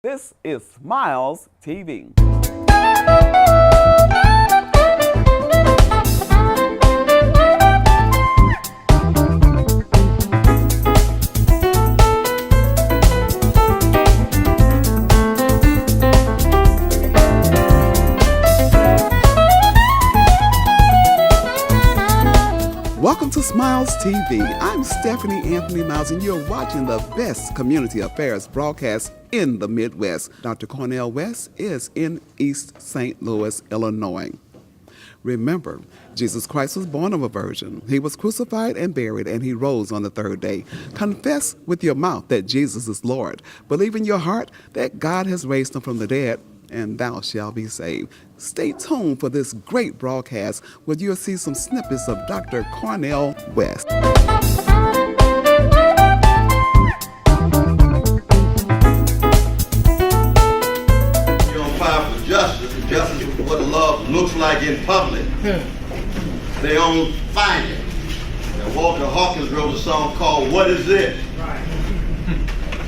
This is Smiles TV. Welcome to Smiles TV. I'm Stephanie Anthony Miles, and you're watching the best community affairs broadcast in the Midwest. Dr. Cornel West is in East St. Louis, Illinois. Remember, Jesus Christ was born of a virgin. He was crucified and buried, and he rose on the third day. Confess with your mouth that Jesus is Lord. Believe in your heart that God has raised him from the dead, and thou shalt be saved. Stay tuned for this great broadcast where you'll see some snippets of Dr. Cornel West. You don't fight for justice, and justice is what love looks like in public. They don't find it. Now, Walter Hawkins wrote a song called What Is This?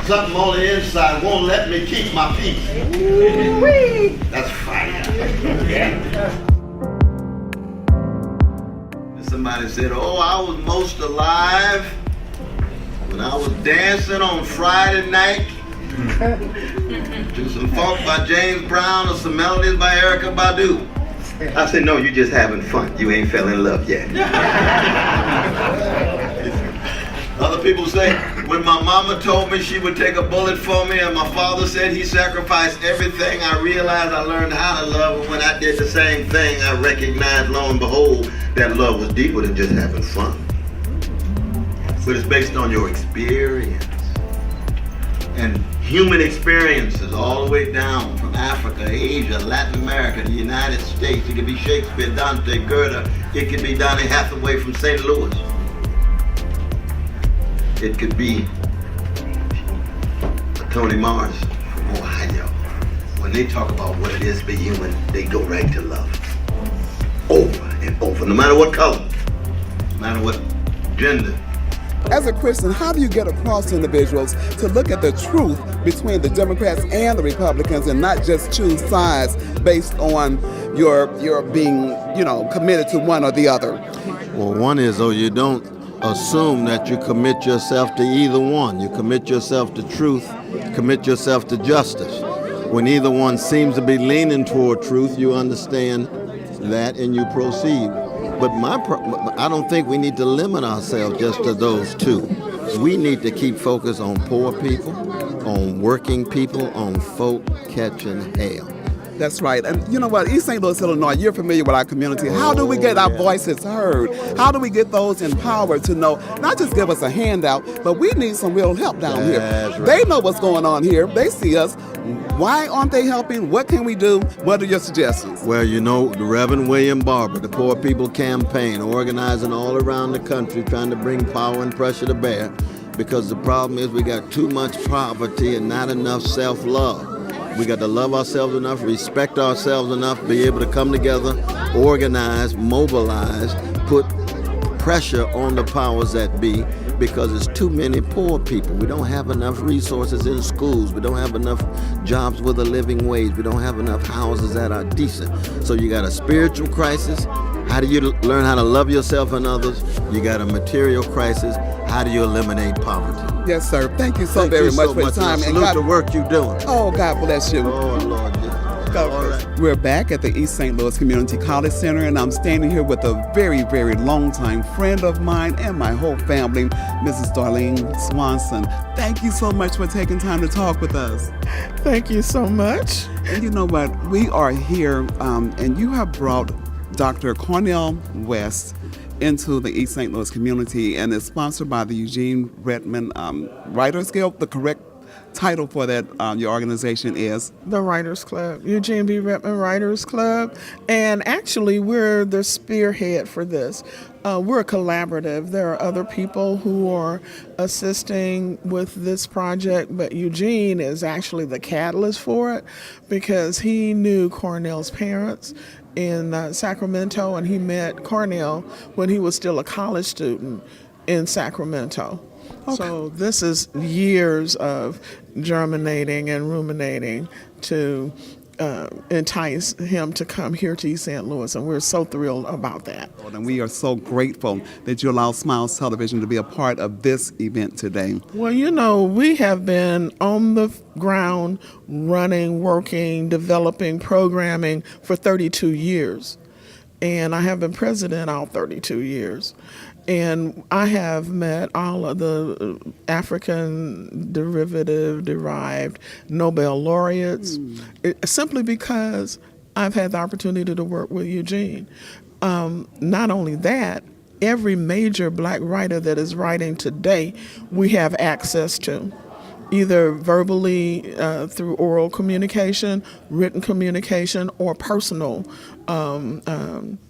Something on the inside won't let me keep my peace. That's fire. Somebody said, oh, I was most alive when I was dancing on Friday night to some funk by James Brown or some melodies by Erykah Badu. I said, no, you just having fun. You ain't fell in love yet. Other people say, when my mama told me she would take a bullet for me and my father said he sacrificed everything, I realized I learned how to love, and when I did the same thing, I recognized, lo and behold, that love was deeper than just having fun. But it's based on your experience. And human experiences all the way down from Africa, Asia, Latin America, the United States. It could be Shakespeare, Dante, Goethe. It could be Donny Hathaway from St. Louis. It could be Tony Mars from Ohio. When they talk about what it is to be human, they go right to love. Over and over, no matter what color, no matter what gender. As a Christian, how do you get across to individuals to look at the truth between the Democrats and the Republicans and not just choose sides based on your being, committed to one or the other? Well, one is, you don't assume that you commit yourself to either one. You commit yourself to truth, commit yourself to justice. When either one seems to be leaning toward truth, you understand that and you proceed. But I don't think we need to limit ourselves just to those two. We need to keep focus on poor people, on working people, on folk catching hell. That's right. And you know what? East St. Louis, Illinois, you're familiar with our community. How do we get our voices heard? How do we get those empowered to know, not just give us a handout, but we need some real help down here. Right. They know what's going on here. They see us. Why aren't they helping? What can we do? What are your suggestions? Well, the Reverend William Barber, the Poor People Campaign, organizing all around the country, trying to bring power and pressure to bear, because the problem is we got too much poverty and not enough self-love. We got to love ourselves enough, respect ourselves enough, be able to come together, organize, mobilize, put pressure on the powers that be, because there's too many poor people. We don't have enough resources in schools. We don't have enough jobs with a living wage. We don't have enough houses that are decent. So you got a spiritual crisis. How do you learn how to love yourself and others? You got a material crisis. How do you eliminate poverty? Yes, sir. Thank you so very much for your time. And salute the work you're doing. Oh, God bless you. Oh, Lord. Right. We're back at the East St. Louis Community College Center, and I'm standing here with a very, very long-time friend of mine and my whole family, Mrs. Darlene Swanson. Thank you so much for taking time to talk with us. Thank you so much. And you know what? We are here, and you have brought Dr. Cornel West into the East St. Louis community, and it's sponsored by the Eugene Redmond Writers Guild. The correct title for that, your organization is? The Writers Club, Eugene B. Redmond Writers Club. And actually, we're the spearhead for this. We're a collaborative. There are other people who are assisting with this project, but Eugene is actually the catalyst for it because he knew Cornel's parents in Sacramento, and he met Cornel when he was still a college student in Sacramento. So this is years of germinating and ruminating to entice him to come here to East St. Louis, and we're so thrilled about that. And we are so grateful that you allow Smiles Television to be a part of this event today. Well, you know, we have been on the ground running, working, developing, programming for 32 years. And I have been president all 32 years. And I have met all of the African derived Nobel laureates simply because I've had the opportunity to work with Eugene. Not only that, every major black writer that is writing today, we have access to, either verbally through oral communication, written communication, or personal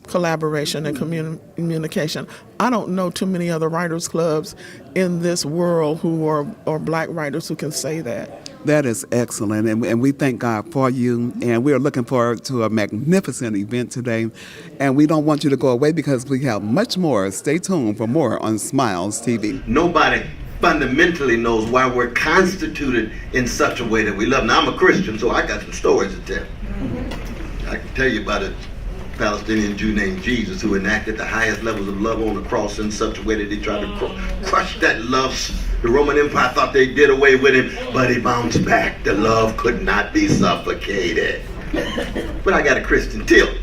collaboration and communication. I don't know too many other writers clubs in this world who are black writers who can say that. That is excellent, and we thank God for you, and we are looking forward to a magnificent event today, and we don't want you to go away because we have much more. Stay tuned for more on Smiles TV. Nobody fundamentally knows why we're constituted in such a way that we love. Now, I'm a Christian, so I got some stories to tell. I can tell you about a Palestinian Jew named Jesus who enacted the highest levels of love on the cross in such a way that he tried to crush that love. The Roman Empire thought they did away with him, but he bounced back. The love could not be suffocated. But I got a Christian tilt.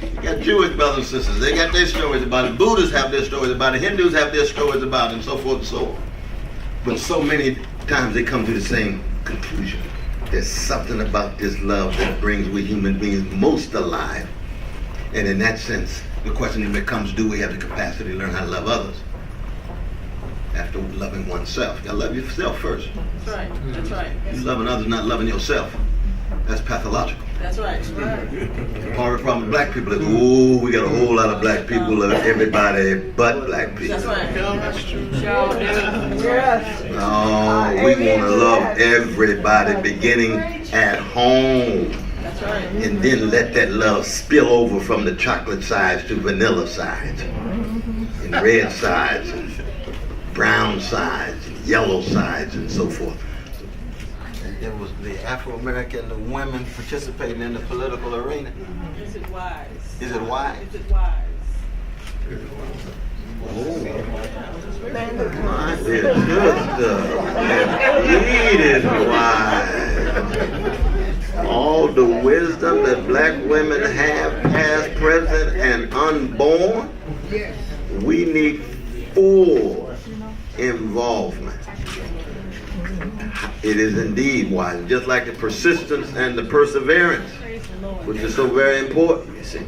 You got Jewish brothers and sisters. They got their stories about it. Buddhists have their stories about it. Hindus have their stories about it, and so forth and so on. But so many times they come to the same conclusion. There's something about this love that brings we human beings most alive. And in that sense, the question then becomes, do we have the capacity to learn how to love others? After loving oneself. You gotta love yourself first. That's right. That's right. You loving others, not loving yourself. That's pathological. That's right. Part of the problem with black people is, ooh, we got a whole lot of black people, everybody but black people. That's right. That's true. No, we want to love everybody beginning at home. That's right. And then let that love spill over from the chocolate sides to vanilla sides, and red sides, and brown sides, and yellow sides, and so forth. It was the Afro-American women participating in the political arena. Is it wise? Is it wise? Is it wise? Oh, my dear sister, indeed is wise. All the wisdom that black women have, past, present, and unborn, we need full involvement. It is indeed wise, just like the persistence and the perseverance, which is so very important, you see.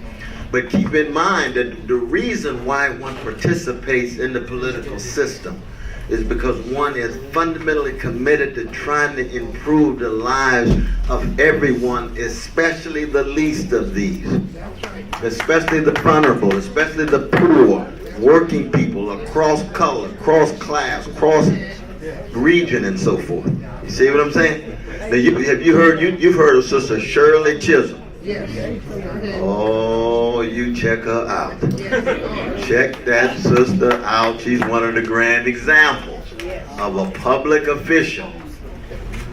But keep in mind that the reason why one participates in the political system is because one is fundamentally committed to trying to improve the lives of everyone, especially the least of these, especially the vulnerable, especially the poor, working people across color, cross class, cross region, and so forth. You see what I'm saying? Now, you've heard of Sister Shirley Chisholm? Yes. Oh, you check her out. Check that sister out. She's one of the grand examples of a public official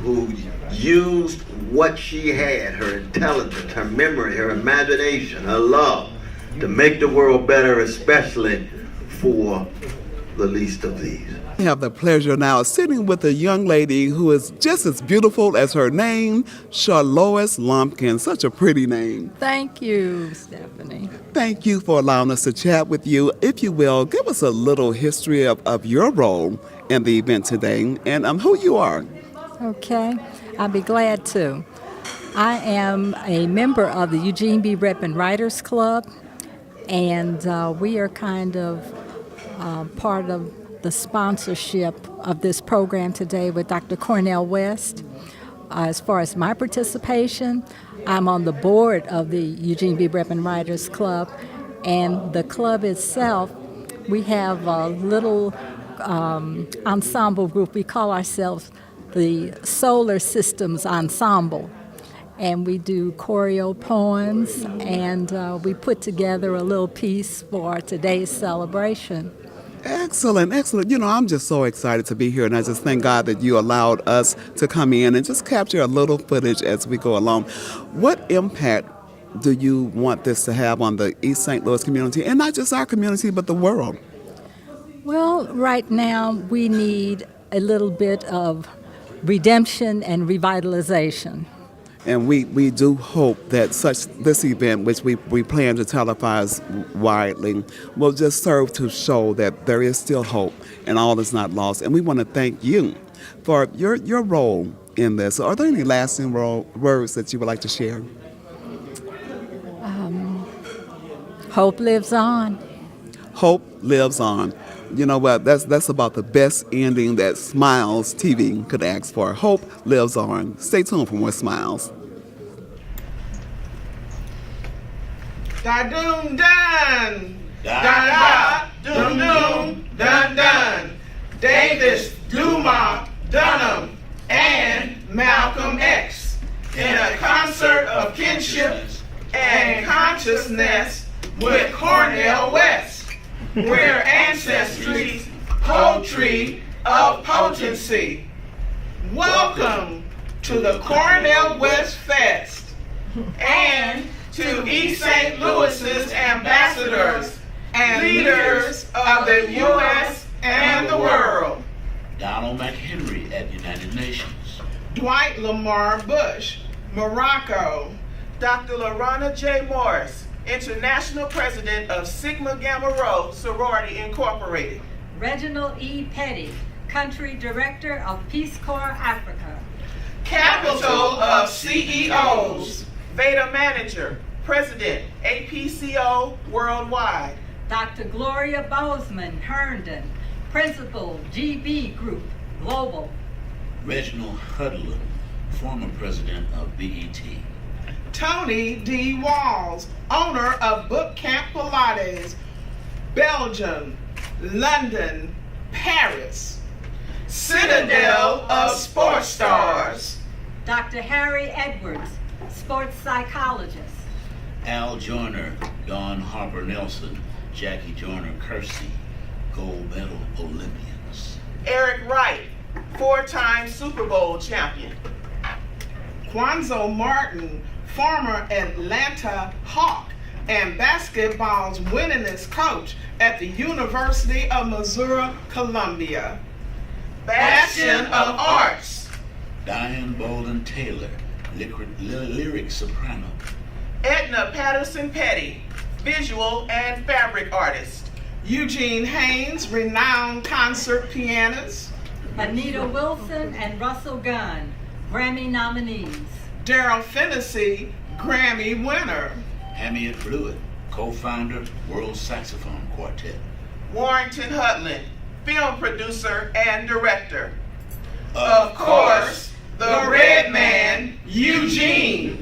who used what she had, her intelligence, her memory, her imagination, her love, to make the world better, especially for the least of these. I have the pleasure now of sitting with a young lady who is just as beautiful as her name, Charlois Lumpkin. Such a pretty name. Thank you, Stephanie. Thank you for allowing us to chat with you. If you will, give us a little history of your role in the event today and who you are. Okay, I'll be glad to. I am a member of the Eugene B. Redmond Writers Club, and we are kind of part of the sponsorship of this program today with Dr. Cornel West. As far as my participation, I'm on the board of the Eugene B. Redmond Writers Club, and the club itself, we have a little ensemble group. We call ourselves the Solar Systems Ensemble, and we do choreo poems, and we put together a little piece for today's celebration. Excellent, excellent. You know, I'm just so excited to be here, and I just thank God that you allowed us to come in and just capture a little footage as we go along. What impact do you want this to have on the East St. Louis community, and not just our community, but the world? Well, right now we need a little bit of redemption and revitalization. And we do hope that this event, which we plan to televise widely, will just serve to show that there is still hope and all is not lost. And we want to thank you for your role in this. Are there any lasting words that you would like to share? Hope lives on. Hope lives on. You know what? That's about the best ending that Smiles TV could ask for. Hope lives on. Stay tuned for more Smiles. Da-doom done. Da-da-doom-doom dun-dun. Davis, Dumas, Dunham, and Malcolm X in a concert of kinship and consciousness with Cornel West, where ancestry's poetry of potency. Welcome to the Cornel West Fest and to East St. Louis's ambassadors and leaders of the U.S. and the world. Donald McHenry at United Nations. Dwight Lamar Bush, Morocco. Dr. Lorana J. Morris, International President of Sigma Gamma Rho Sorority Incorporated. Reginald E. Petty, Country Director of Peace Corps Africa. Capital of CEOs, Veda Manager, President, APCO Worldwide. Dr. Gloria Bozeman Herndon, Principal, GB Group, Global. Reginald Hudlin, former president of BET. Tony D. Walls, owner of Boot Camp Pilates, Belgium, London, Paris. Citadel of Sports Stars. Dr. Harry Edwards, sports psychologist. Al Joyner, Dawn Harper Nelson, Jackie Joyner Kersey, gold medal Olympians. Eric Wright, 4-time Super Bowl champion. Quanzo Martin, former Atlanta Hawk and basketball's winningest coach at the University of Missouri, Columbia. Bastion of Arts. Diane Bolden Taylor, lyric soprano. Edna Patterson Petty, visual and fabric artist. Eugene Haynes, renowned concert pianist. Anita Wilson and Russell Gunn, Grammy nominees. Daryl Fennessy, Grammy winner. Hamiet Blewett, co-founder, World Saxophone Quartet. Warrington Hudlin, film producer and director. Of course, the Red Man, Eugene,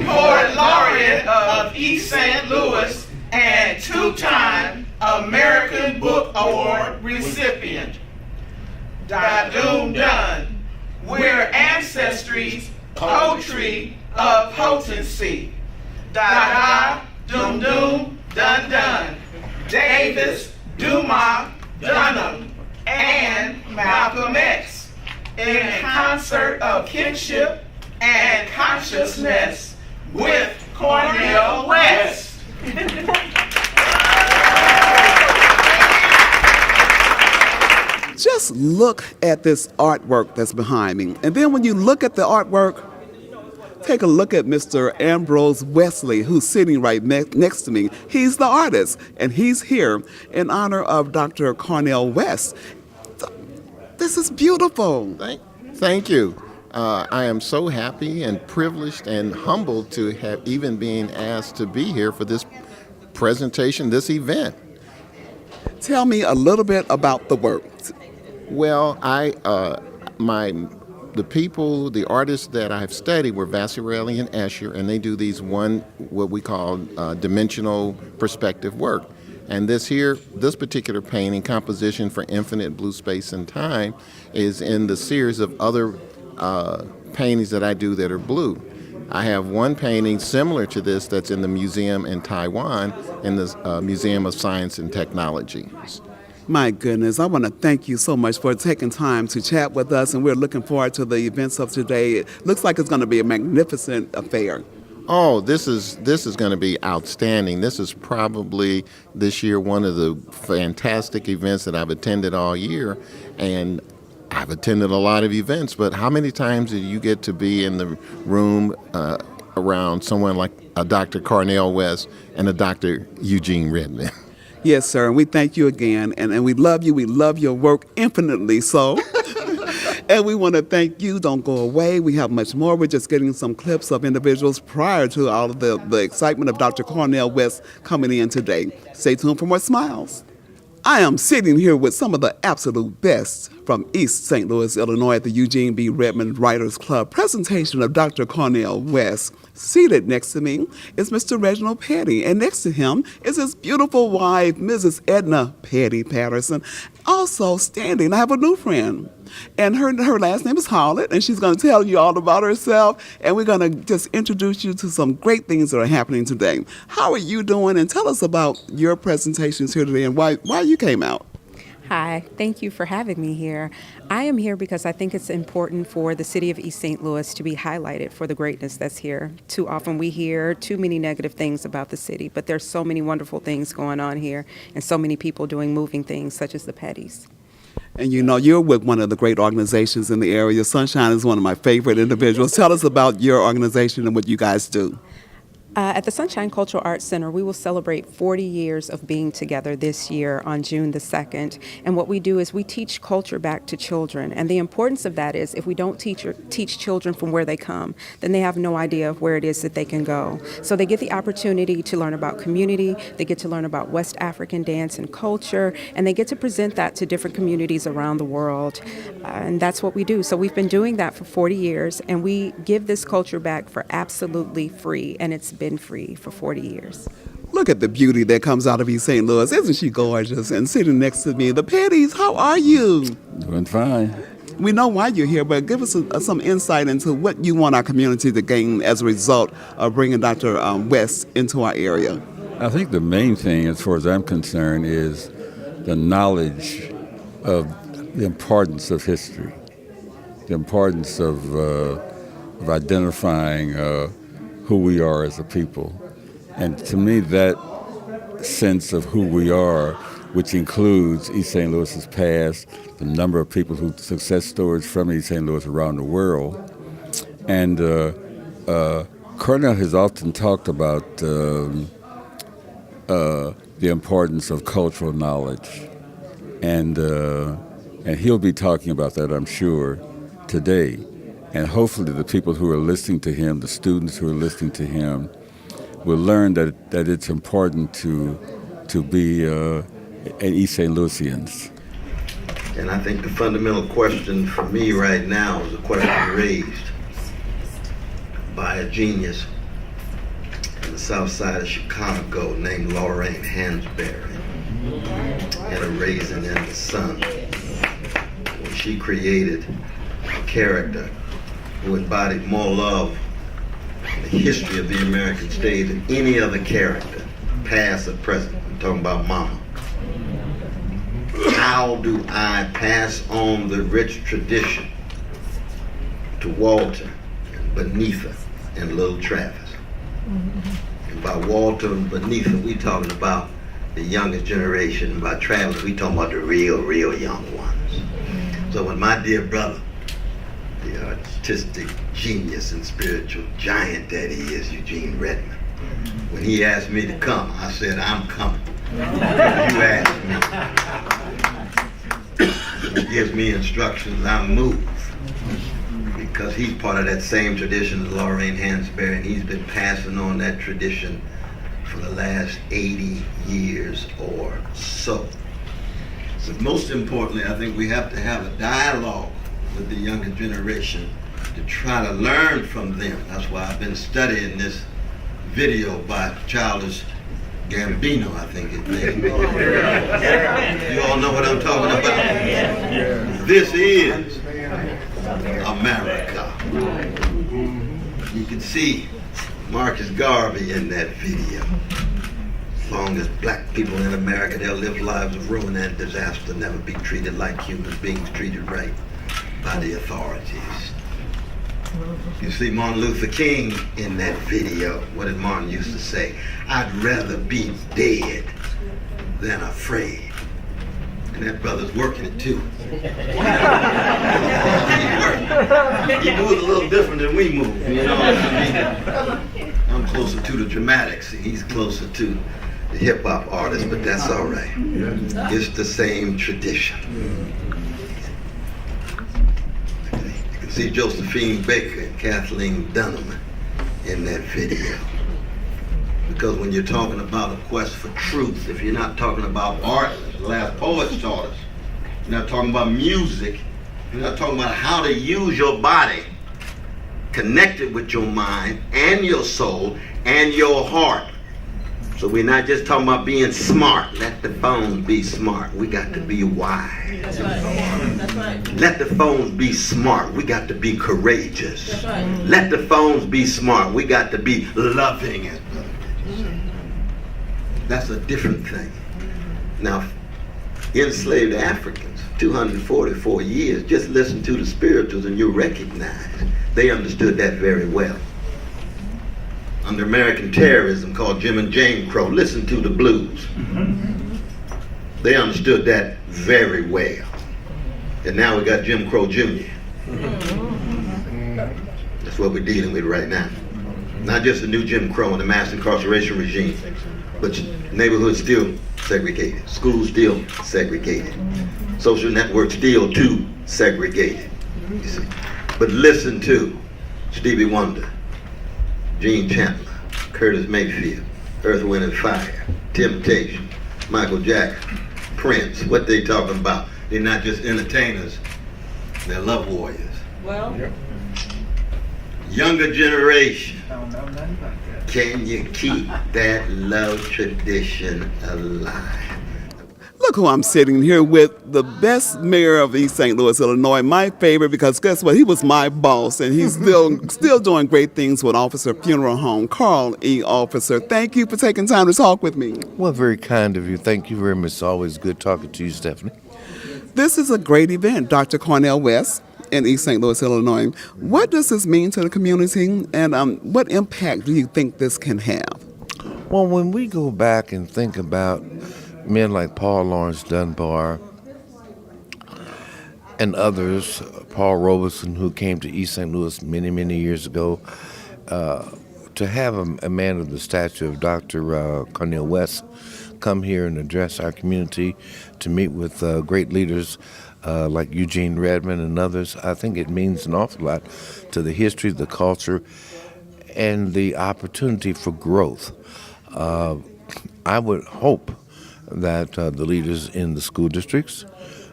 Poet Laureate of East St. Louis and 2-time American Book Award recipient. Da-doom done, we're ancestry's poetry of potency. Da-da-doom-doom dun-dun. Davis, Dumas, Dunham, and Malcolm X in concert of kinship and consciousness with Cornel West. Just look at this artwork that's behind me. And then when you look at the artwork, take a look at Mr. Ambrose Wesley, who's sitting right next to me. He's the artist, and he's here in honor of Dr. Cornel West. This is beautiful. Thank you. I am so happy and privileged and humbled to have even been asked to be here for this presentation, this event. Tell me a little bit about the work. Well, the artists that I've studied were Vasarely and Escher, and they do these what we call dimensional perspective work. And this particular painting, Composition for Infinite Blue Space and Time, is in the series of other paintings that I do that are blue. I have one painting similar to this that's in the museum in Taiwan, in the Museum of Science and Technology. My goodness, I want to thank you so much for taking time to chat with us, and we're looking forward to the events of today. It looks like it's going to be a magnificent affair. Oh, this is going to be outstanding. This is probably this year one of the fantastic events that I've attended all year, and I've attended a lot of events, but how many times did you get to be in the room around someone like a Dr. Cornel West and a Dr. Eugene Redmond? Yes, sir, and we thank you again, and we love you. We love your work infinitely so. And we want to thank you. Don't go away. We have much more. We're just getting some clips of individuals prior to all of the excitement of Dr. Cornel West coming in today. Stay tuned for more Smiles. I am sitting here with some of the absolute best from East St. Louis, Illinois at the Eugene B. Redmond Writers Club presentation of Dr. Cornel West. Seated next to me is Mr. Reginald Petty, and next to him is his beautiful wife, Mrs. Edna Petty Patterson. Also standing, I have a new friend, and her last name is Hollett, and she's going to tell you all about herself, and we're going to just introduce you to some great things that are happening today. How are you doing? And tell us about your presentations here today and why you came out. Hi, thank you for having me here. I am here because I think it's important for the city of East St. Louis to be highlighted for the greatness that's here. Too often we hear too many negative things about the city, but there's so many wonderful things going on here and so many people doing moving things such as the Pettys. And you know, you're with one of the great organizations in the area. Sunshine is one of my favorite individuals. Tell us about your organization and what you guys do. At the Sunshine Cultural Arts Center, we will celebrate 40 years of being together this year on June the 2nd. And what we do is we teach culture back to children. And the importance of that is if we don't teach children from where they come, then they have no idea of where it is that they can go. So they get the opportunity to learn about community, they get to learn about West African dance and culture, and they get to present that to different communities around the world. And that's what we do. So we've been doing that for 40 years, and we give this culture back for absolutely free. And it's been free for 40 years. Look at the beauty that comes out of East St. Louis. Isn't she gorgeous? And sitting next to me, the Pettys, how are you? Doing fine. We know why you're here, but give us some insight into what you want our community to gain as a result of bringing Dr. West into our area. I think the main thing, as far as I'm concerned, is the knowledge of the importance of history, the importance of identifying who we are as a people. And to me, that sense of who we are, which includes East St. Louis's past, the number of people who success stories from East St. Louis around the world. And Cornel has often talked about the importance of cultural knowledge. And he'll be talking about that, I'm sure, today. And hopefully the people who are listening to him, the students who are listening to him, will learn that it's important to be East St. Louisians. And I think the fundamental question for me right now is a question raised by a genius in the south side of Chicago named Lorraine Hansberry in A Raisin in the Sun, where she created a character who embodied more love in the history of the American state than any other character, past or present. I'm talking about Mama. How do I pass on the rich tradition to Walter and Benitha and Little Travis? And by Walter and Benitha, we talking about the youngest generation. And by Travis, we talking about the real young ones. So when my dear brother, the artistic genius and spiritual giant that he is, Eugene Redmond, when he asked me to come, I said, I'm coming. You asked me. He gives me instructions, I move. Because he's part of that same tradition as Lorraine Hansberry, and he's been passing on that tradition for the last 80 years or so. But most importantly, I think we have to have a dialogue with the younger generation to try to learn from them. That's why I've been studying this video by Childish Gambino, I think his name is. You all know what I'm talking about? This is America. You can see Marcus Garvey in that video. As long as black people in America, they'll live lives of ruin and disaster, never be treated like human beings, treated right by the authorities. You see Martin Luther King in that video. What did Martin used to say? I'd rather be dead than afraid. And that brother's working it too. He moves a little different than we move, you know what I mean? I'm closer to the dramatics. He's closer to the hip-hop artist, but that's all right. It's the same tradition. You can see Josephine Baker and Kathleen Dunham in that video. Because when you're talking about a quest for truth, if you're not talking about art, as the last poets taught us, you're not talking about music, you're not talking about how to use your body, connected with your mind and your soul and your heart. So we're not just talking about being smart. Let the phones be smart. We got to be wise. That's right. That's right. Let the phones be smart. We got to be courageous. That's right. Let the phones be smart. We got to be loving. That's a different thing. Now, enslaved Africans, 244 years, just listen to the spirituals and you'll recognize they understood that very well. Under American terrorism called Jim and Jane Crow, listen to the blues. They understood that very well. And now we got Jim Crow Jr. That's what we're dealing with right now. Not just the new Jim Crow and the mass incarceration regime, but neighborhoods still segregated, schools still segregated, social networks still too segregated. You see. But listen to Stevie Wonder, Gene Chandler, Curtis Mayfield, Earth, Wind and Fire, Temptation, Michael Jackson, Prince. What they talking about? They're not just entertainers, they're love warriors. Well, Younger generation, can you keep that love tradition alive? Look who I'm sitting here with, the best mayor of East St. Louis, Illinois, my favorite, because guess what? He was my boss, and he's still doing great things with Officer Funeral Home. Carl E. Officer, thank you for taking time to talk with me. Well, very kind of you. Thank you very much. It's always good talking to you, Stephanie. This is a great event, Dr. Cornel West in East St. Louis, Illinois. What does this mean to the community, and what impact do you think this can have? Well, when we go back and think about men like Paul Laurence Dunbar and others, Paul Robeson, who came to East St. Louis many, many years ago, to have a man of the stature of Dr. Cornel West come here and address our community, to meet with great leaders like Eugene Redmond and others, I think it means an awful lot to the history, the culture, and the opportunity for growth. I would hope that the leaders in the school districts,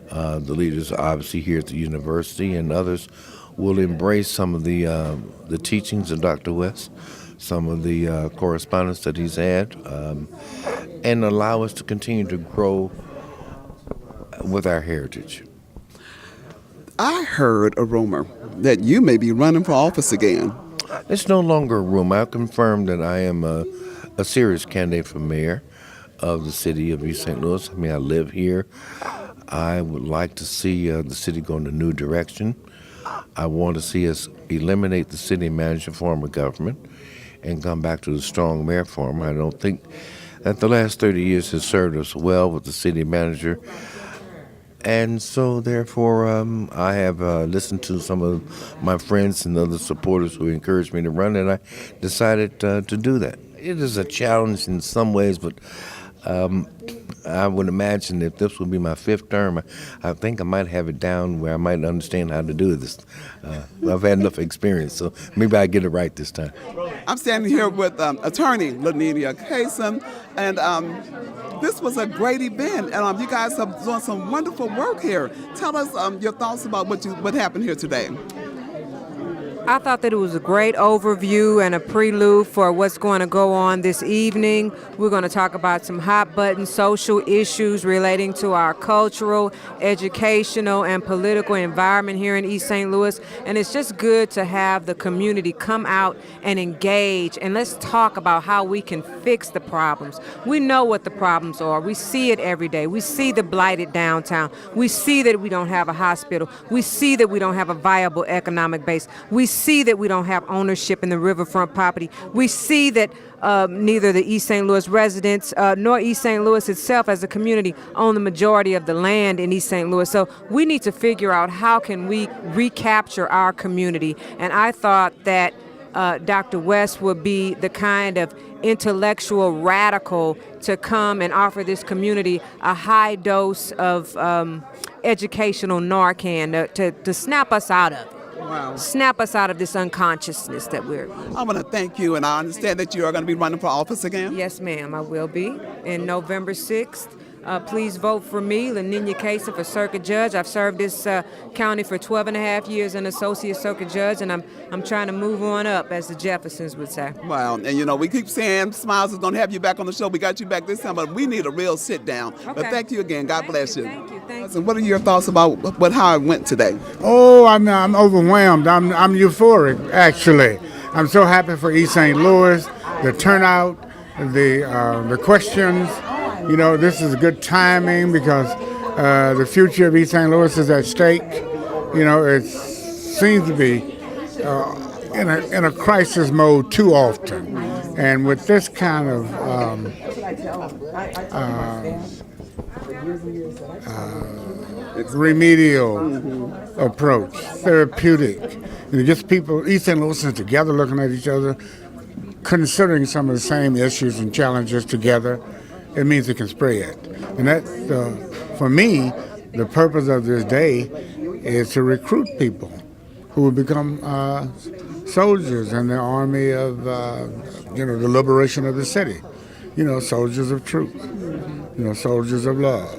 the leaders obviously here at the university and others will embrace some of the teachings of Dr. West, some of the correspondence that he's had, and allow us to continue to grow with our heritage. I heard a rumor that you may be running for office again. It's no longer a rumor. I confirm that I am a serious candidate for mayor of the city of East St. Louis. I mean, I live here. I would like to see the city go in a new direction. I want to see us eliminate the city manager form of government and come back to the strong mayor form. I don't think that the last 30 years has served us well with the city manager. And so, therefore, I have listened to some of my friends and other supporters who encouraged me to run, and I decided to do that. It is a challenge in some ways, but I would imagine if this would be my fifth term, I think I might have it down where I might understand how to do this. I've had enough experience, so maybe I get it right this time. I'm standing here with attorney Laninia Kaysen, and this was a great event, and you guys have done some wonderful work here. Tell us your thoughts about what happened here today. I thought that it was a great overview and a prelude for what's going to go on this evening. We're going to talk about some hot-button social issues relating to our cultural, educational, and political environment here in East St. Louis. And it's just good to have the community come out and engage, and let's talk about how we can fix the problems. We know what the problems are. We see it every day. We see the blighted downtown. We see that we don't have a hospital. We see that we don't have a viable economic base. We see that we don't have ownership in the riverfront property. We see that neither the East St. Louis residents nor East St. Louis itself as a community own the majority of the land in East St. Louis. So we need to figure out how can we recapture our community. And I thought that Dr. West would be the kind of intellectual radical to come and offer this community a high dose of educational Narcan to snap us out of it. Wow. Snap us out of this unconsciousness that we're. I want to thank you, and I understand that you are going to be running for office again. Yes, ma'am, I will be in November 6th. Please vote for me, Laninia Casey, for circuit judge. I've served this county for 12 and a half years as an associate circuit judge, and I'm trying to move on up, as the Jeffersons would say. Wow, and we keep saying Smiles is going to have you back on the show. We got you back this time, but we need a real sit down. Okay. But thank you again. God bless you. Thank you. Listen, what are your thoughts about how it went today? Oh, I'm overwhelmed. I'm euphoric, actually. I'm so happy for East St. Louis, the turnout, the questions. This is good timing because the future of East St. Louis is at stake. It seems to be in a crisis mode too often. And with this kind of remedial approach, therapeutic, just people, East St. Louis together looking at each other, considering some of the same issues and challenges together, it means it can spread. And that, for me, the purpose of this day is to recruit people who will become soldiers in the army of, the liberation of the city. Soldiers of truth, soldiers of love,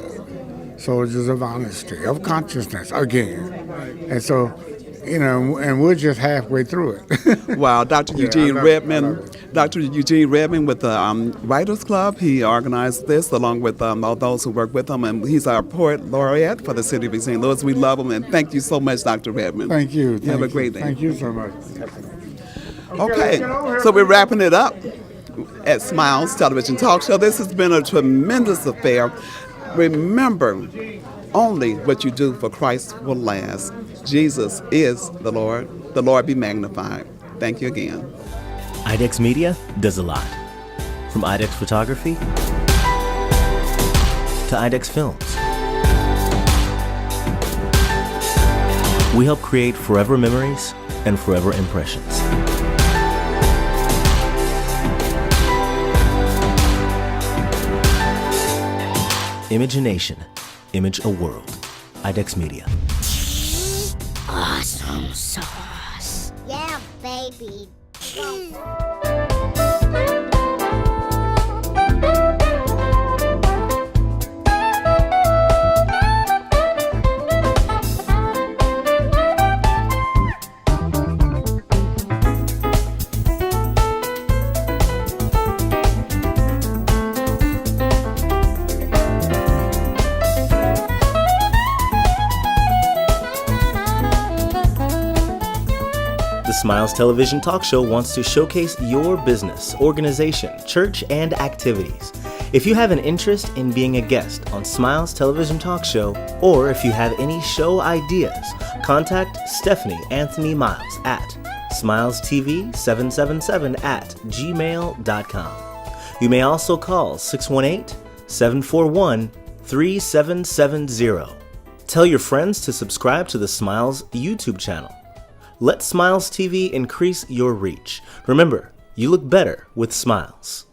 soldiers of honesty, of consciousness, again. And so, and we're just halfway through it. Wow, Dr. Eugene Redmond with the Writers Club. He organized this along with all those who work with him, and he's our poet laureate for the city of St. Louis. We love him, and thank you so much, Dr. Redmond. Thank you. Have a great day. Thank you so much. Okay, so we're wrapping it up at Smiles Television Talk Show. This has been a tremendous affair. Remember, only what you do for Christ will last. Jesus is the Lord. The Lord be magnified. Thank you again. IDEX Media does a lot. From IDEX Photography to IDEX Films. We help create forever memories and forever impressions. Image a nation, image a world. IDEX Media. Awesome sauce. Yeah, baby. The Smiles Television Talk Show wants to showcase your business, organization, church, and activities. If you have an interest in being a guest on Smiles Television Talk Show, or if you have any show ideas, contact Stephanie Anthony Miles at SmilesTV777@gmail.com. You may also call 618-741-3770. Tell your friends to subscribe to the Smiles YouTube channel. Let Smiles TV increase your reach. Remember, you look better with smiles.